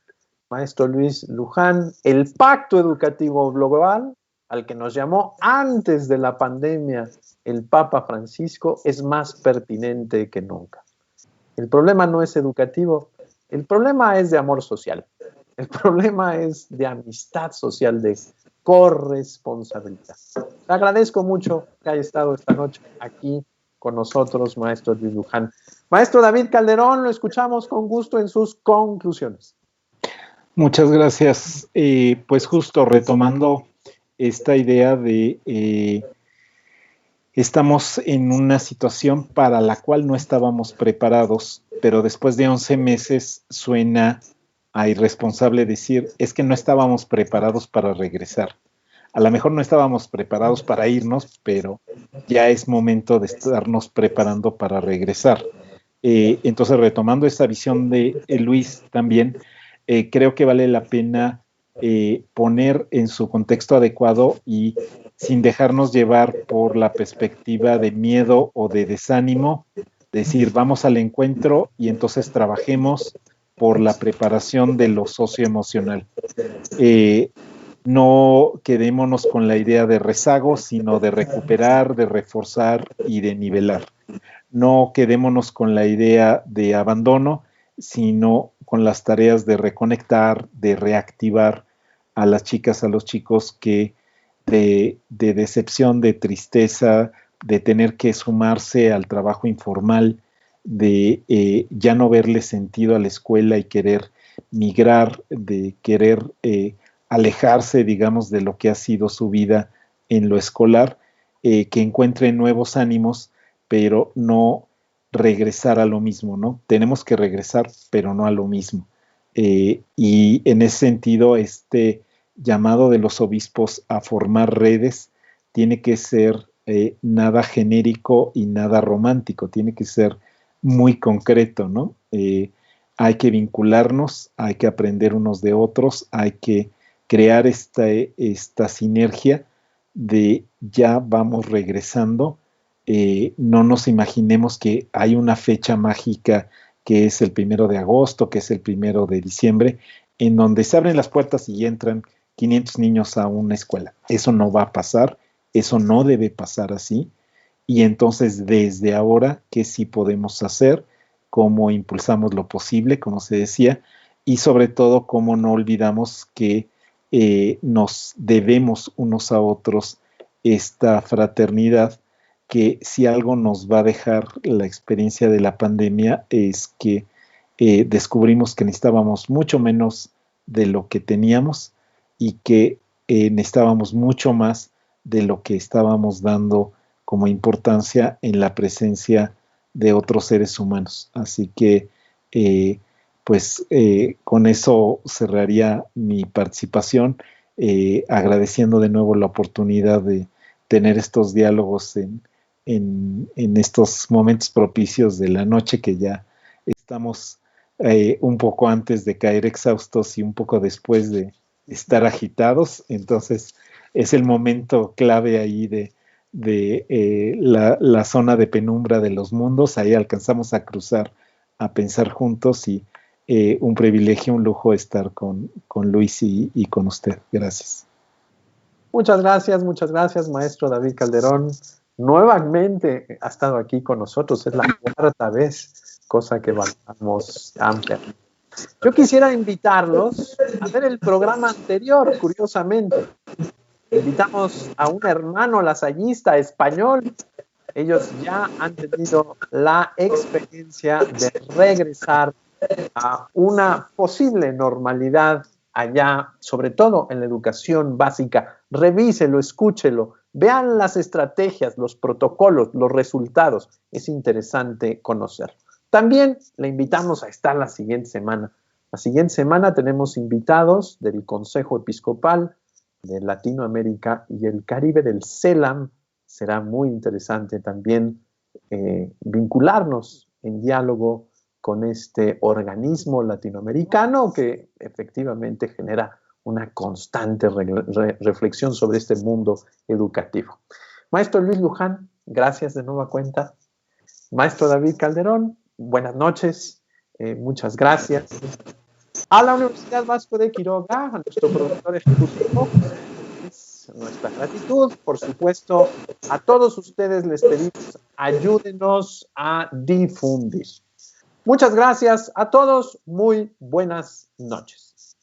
maestro Luis Luján. El Pacto Educativo Global, al que nos llamó antes de la pandemia el Papa Francisco, es más pertinente que nunca. El problema no es educativo, el problema es de amor social, el problema es de amistad social, de corresponsabilidad. Le agradezco mucho que haya estado esta noche aquí con nosotros, maestro Luis Luján. Maestro David Calderón, lo escuchamos con gusto en sus conclusiones. Muchas gracias. Pues justo retomando esta idea de estamos en una situación para la cual no estábamos preparados, pero después de 11 meses suena a irresponsable decir, es que no estábamos preparados para regresar. A lo mejor no estábamos preparados para irnos, pero ya es momento de estarnos preparando para regresar. Entonces, retomando esta visión de Luis también, creo que vale la pena poner en su contexto adecuado y sin dejarnos llevar por la perspectiva de miedo o de desánimo, decir, vamos al encuentro y entonces trabajemos por la preparación de lo socioemocional. No quedémonos con la idea de rezago, sino de recuperar, de reforzar y de nivelar. No quedémonos con la idea de abandono, sino con las tareas de reconectar, de reactivar a las chicas, a los chicos que de decepción, de tristeza, de tener que sumarse al trabajo informal, de ya no verle sentido a la escuela y querer migrar, de querer alejarse, digamos, de lo que ha sido su vida en lo escolar, que encuentren nuevos ánimos, pero no regresar a lo mismo, ¿no? Tenemos que regresar, pero no a lo mismo. Y en ese sentido, este llamado de los obispos a formar redes tiene que ser nada genérico y nada romántico, tiene que ser muy concreto, ¿no? Hay que vincularnos, hay que aprender unos de otros, hay que crear esta sinergia de ya vamos regresando. No nos imaginemos que hay una fecha mágica que es el 1 de agosto, que es el 1 de diciembre, en donde se abren las puertas y entran 500 niños a una escuela. Eso no va a pasar, eso no debe pasar así. Y entonces, desde ahora, ¿qué sí podemos hacer? ¿Cómo impulsamos lo posible, como se decía? Y sobre todo, ¿cómo no olvidamos que nos debemos unos a otros esta fraternidad? Que si algo nos va a dejar la experiencia de la pandemia es que descubrimos que necesitábamos mucho menos de lo que teníamos y que necesitábamos mucho más de lo que estábamos dando como importancia en la presencia de otros seres humanos. Así que, con eso cerraría mi participación, agradeciendo de nuevo la oportunidad de tener estos diálogos en estos momentos propicios de la noche, que ya estamos un poco antes de caer exhaustos y un poco después de estar agitados. Entonces es el momento clave ahí de la zona de penumbra de los mundos. Ahí alcanzamos a cruzar, a pensar juntos y un privilegio, un lujo estar con Luis y con usted. Gracias. Muchas gracias, maestro David Calderón. Nuevamente ha estado aquí con nosotros, es la cuarta vez, cosa que valoramos ampliamente. Yo quisiera invitarlos a ver el programa anterior, curiosamente. Invitamos a un hermano lasallista español. Ellos ya han tenido la experiencia de regresar a una posible normalidad allá, sobre todo en la educación básica. Revíselo, escúchelo, vean las estrategias, los protocolos, los resultados. Es interesante conocerlo. También le invitamos a estar la siguiente semana. La siguiente semana tenemos invitados del Consejo Episcopal de Latinoamérica y el Caribe, del CELAM. Será muy interesante también vincularnos en diálogo con este organismo latinoamericano que efectivamente genera una constante reflexión sobre este mundo educativo. Maestro Luis Luján, gracias de nueva cuenta. Maestro David Calderón, buenas noches, muchas gracias. A la Universidad Vasco de Quiroga, a nuestro profesor ejecutivo, nuestra gratitud. Por supuesto, a todos ustedes les pedimos, ayúdenos a difundir. Muchas gracias a todos, muy buenas noches.